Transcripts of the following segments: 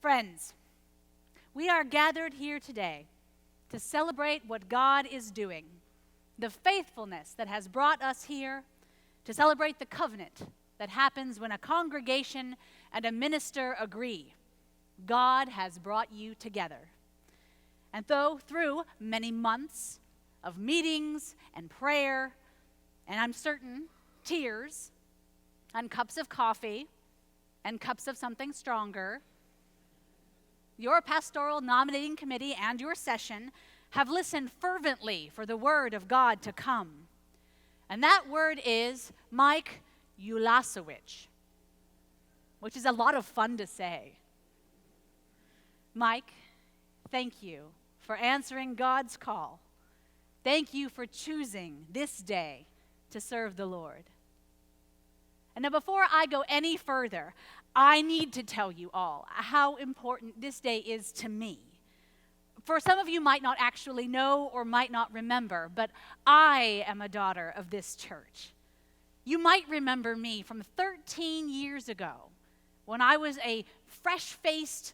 Friends, we are gathered here today to celebrate what God is doing, the faithfulness that has brought us here, to celebrate the covenant that happens when a congregation and a minister agree. God has brought you together. And though through many months of meetings and prayer, and I'm certain tears and cups of coffee and cups of something stronger, your pastoral nominating committee and your session have listened fervently for the word of God to come. And that word is Mike Ulasewich, which is a lot of fun to say. Mike, thank you for answering God's call. Thank you for choosing this day to serve the Lord. And now before I go any further, I need to tell you all how important this day is to me. For some of you might not actually know or might not remember, but I am a daughter of this church. You might remember me from 13 years ago when I was a fresh-faced,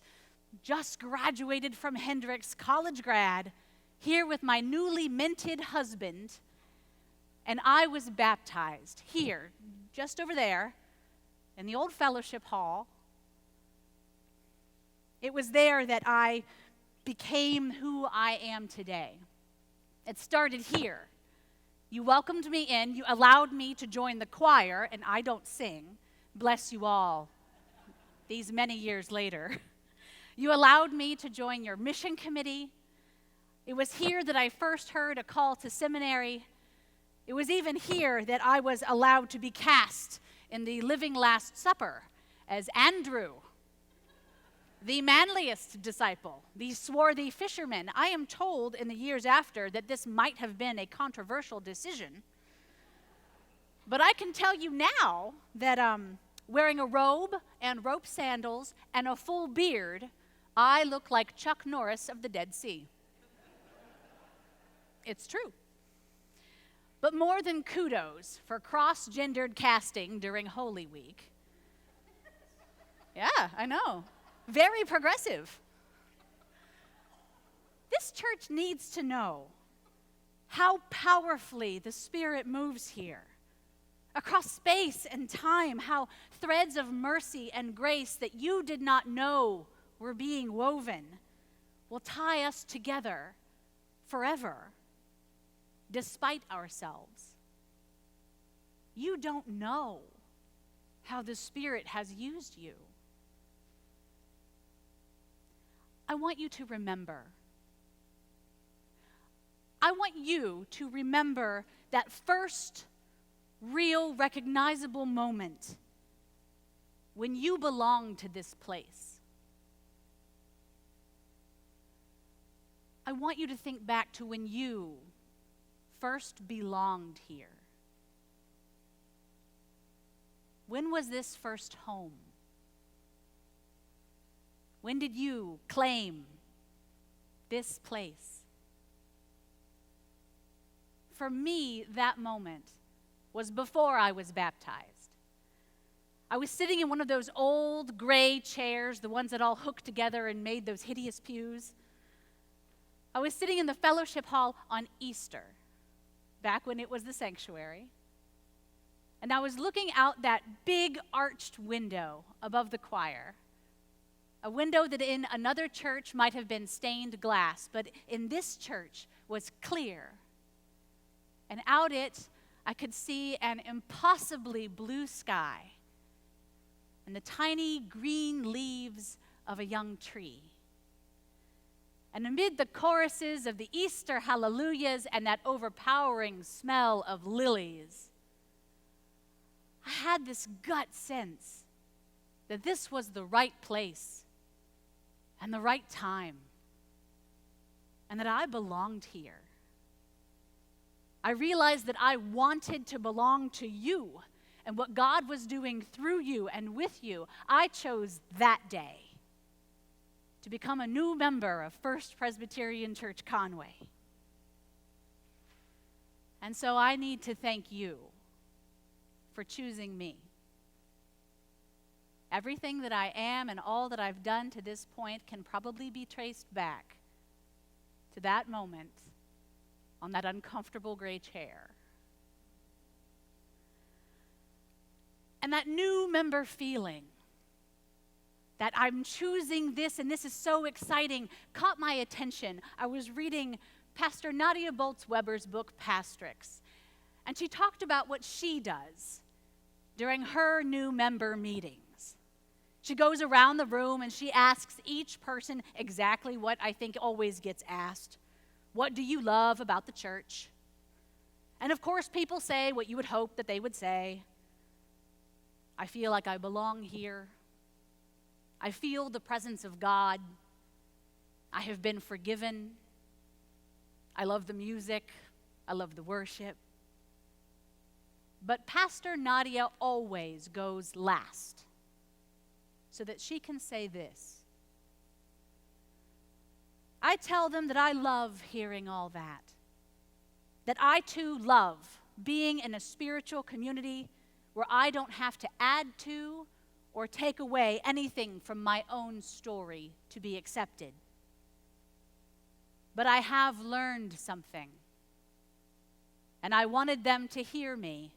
just graduated from Hendrix college grad, here with my newly minted husband, and I was baptized here, just over there, in the old fellowship hall. It was there that I became who I am today. It started here. You welcomed me in, you allowed me to join the choir, and I don't sing, bless you all, these many years later. You allowed me to join your mission committee. It was here that I first heard a call to seminary. It was even here that I was allowed to be cast in the Living Last Supper as Andrew, the manliest disciple, the swarthy fisherman. I am told in the years after that this might have been a controversial decision. But I can tell you now that wearing a robe and rope sandals and a full beard, I look like Chuck Norris of the Dead Sea. It's true. But more than kudos for cross-gendered casting during Holy Week. Yeah, I know. Very progressive. This church needs to know how powerfully the Spirit moves here. Across space and time, how threads of mercy and grace that you did not know were being woven will tie us together forever, despite ourselves. You don't know how the Spirit has used you. I want you to remember. I want you to remember that first real, recognizable moment when you belonged to this place. I want you to think back to when you first belonged here. When was this first home? When did you claim this place? For me, that moment was before I was baptized. I was sitting in one of those old gray chairs, the ones that all hooked together and made those hideous pews. I was sitting in the fellowship hall on Easter, back when it was the sanctuary. And I was looking out that big arched window above the choir. A window that in another church might have been stained glass, but in this church was clear. And out it, I could see an impossibly blue sky and the tiny green leaves of a young tree. And amid the choruses of the Easter hallelujahs and that overpowering smell of lilies, I had this gut sense that this was the right place and the right time, and that I belonged here. I realized that I wanted to belong to you and what God was doing through you and with you. I chose that day to become a new member of First Presbyterian Church Conway. And so I need to thank you for choosing me. Everything that I am and all that I've done to this point can probably be traced back to that moment on that uncomfortable gray chair. And that new member feeling that I'm choosing this and this is so exciting caught my attention. I was reading Pastor Nadia Boltz-Weber's book, Pastrix, and she talked about what she does during her new member meetings. She goes around the room and she asks each person exactly what I think always gets asked. What do you love about the church? And of course, people say what you would hope that they would say. I feel like I belong here. I feel the presence of God. I have been forgiven. I love the music. I love the worship. But Pastor Nadia always goes last so that she can say this. I tell them that I love hearing all that I too love being in a spiritual community where I don't have to add to or take away anything from my own story to be accepted. But I have learned something, and I wanted them to hear me.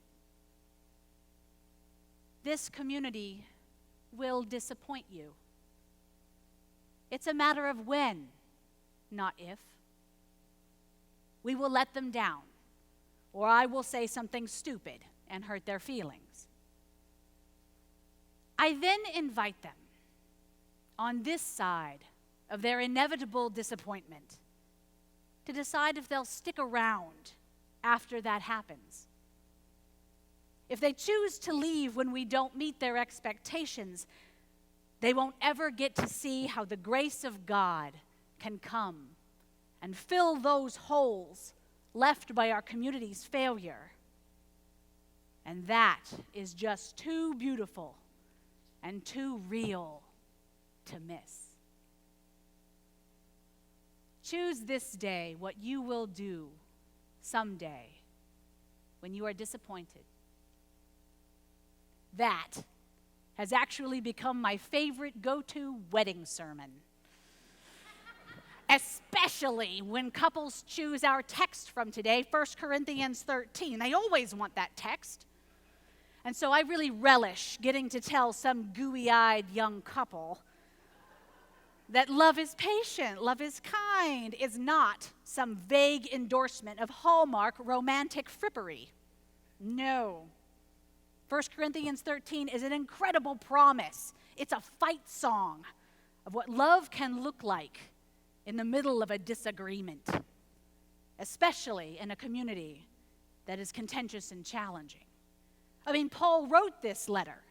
This community will disappoint you. It's a matter of when, not if. We will let them down, or I will say something stupid and hurt their feelings. I then invite them on this side of their inevitable disappointment to decide if they'll stick around after that happens. If they choose to leave when we don't meet their expectations, they won't ever get to see how the grace of God can come and fill those holes left by our community's failure. And that is just too beautiful and too real to miss. Choose this day what you will do someday when you are disappointed. That has actually become my favorite go-to wedding sermon. Especially when couples choose our text from today, 1 Corinthians 13. They always want that text. And so I really relish getting to tell some gooey-eyed young couple that love is patient, love is kind, is not some vague endorsement of Hallmark romantic frippery. No. 1 Corinthians 13 is an incredible promise. It's a fight song of what love can look like in the middle of a disagreement, especially in a community that is contentious and challenging. I mean, Paul wrote this letter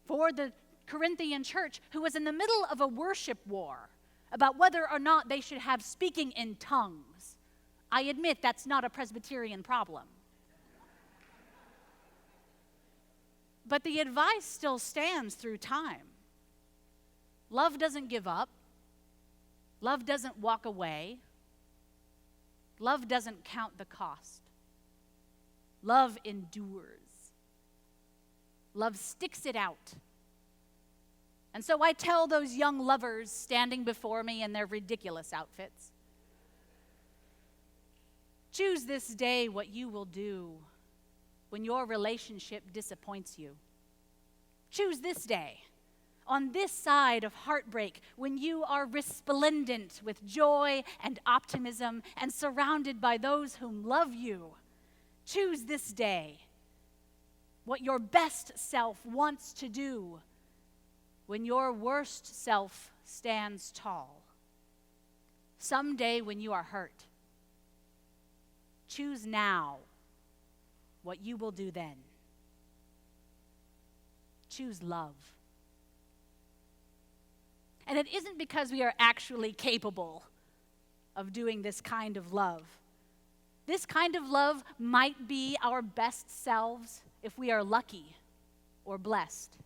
for the Corinthian church who was in the middle of a worship war about whether or not they should have speaking in tongues. I admit that's not a Presbyterian problem. But the advice still stands through time. Love doesn't give up. Love doesn't walk away. Love doesn't count the cost. Love endures. Love sticks it out. And so I tell those young lovers standing before me in their ridiculous outfits, choose this day what you will do when your relationship disappoints you. Choose this day, on this side of heartbreak, when you are resplendent with joy and optimism and surrounded by those whom love you. Choose this day what your best self wants to do when your worst self stands tall. Someday when you are hurt, choose now what you will do then. Choose love. And it isn't because we are actually capable of doing this kind of love. This kind of love might be our best selves if we are lucky or blessed.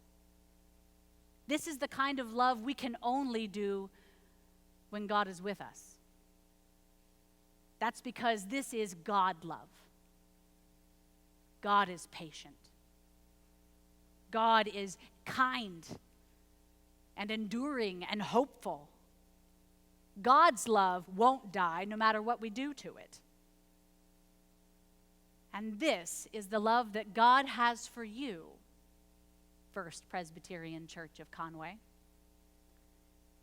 This is the kind of love we can only do when God is with us. That's because this is God love. God is patient. God is kind and enduring and hopeful. God's love won't die no matter what we do to it. And this is the love that God has for you, First Presbyterian Church of Conway.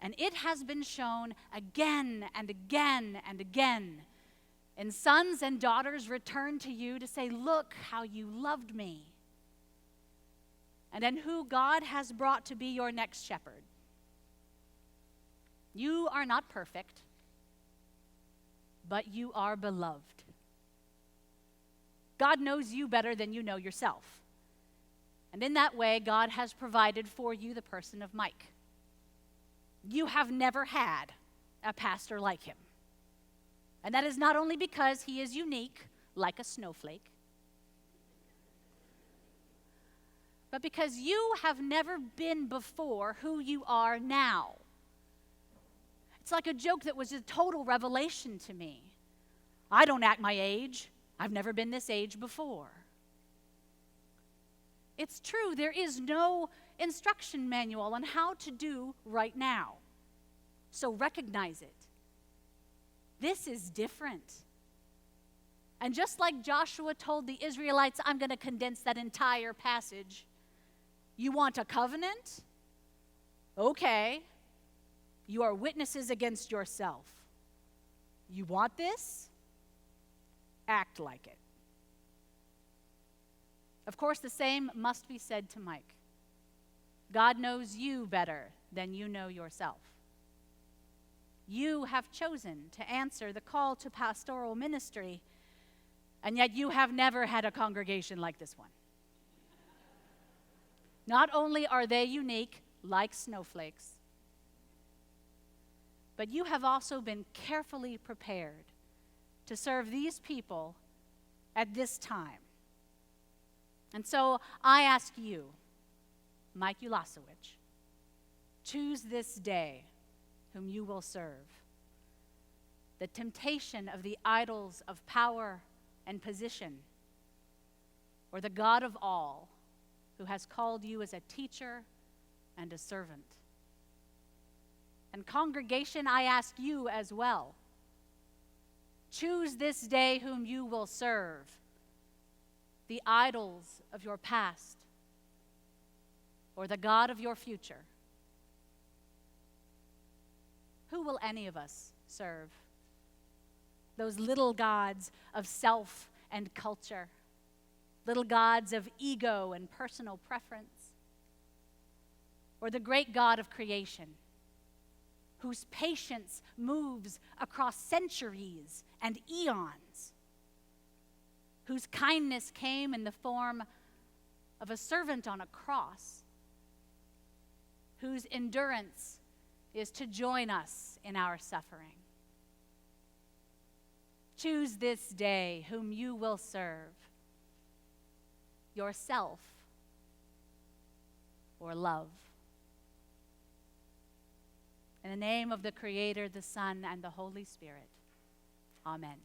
And it has been shown again and again and again in sons and daughters return to you to say, look how you loved me. And in who God has brought to be your next shepherd. You are not perfect, but you are beloved. God knows you better than you know yourself. And in that way, God has provided for you the person of Mike. You have never had a pastor like him. And that is not only because he is unique, like a snowflake, but because you have never been before who you are now. It's like a joke that was a total revelation to me. I don't act my age. I've never been this age before. It's true, there is no instruction manual on how to do right now. So recognize it. This is different. And just like Joshua told the Israelites, I'm going to condense that entire passage. You want a covenant? Okay. You are witnesses against yourself. You want this? Act like it. Of course, the same must be said to Mike. God knows you better than you know yourself. You have chosen to answer the call to pastoral ministry, and yet you have never had a congregation like this one. Not only are they unique, like snowflakes, but you have also been carefully prepared to serve these people at this time. And so I ask you, Mike Ulasewich, choose this day whom you will serve. The temptation of the idols of power and position, or the God of all, who has called you as a teacher and a servant. And congregation, I ask you as well. Choose this day whom you will serve. The idols of your past, or the God of your future. Who will any of us serve? Those little gods of self and culture, little gods of ego and personal preference, or the great God of creation, whose patience moves across centuries and eons, whose kindness came in the form of a servant on a cross, whose endurance is to join us in our suffering. Choose this day whom you will serve, yourself or love. In the name of the Creator, the Son, and the Holy Spirit, amen.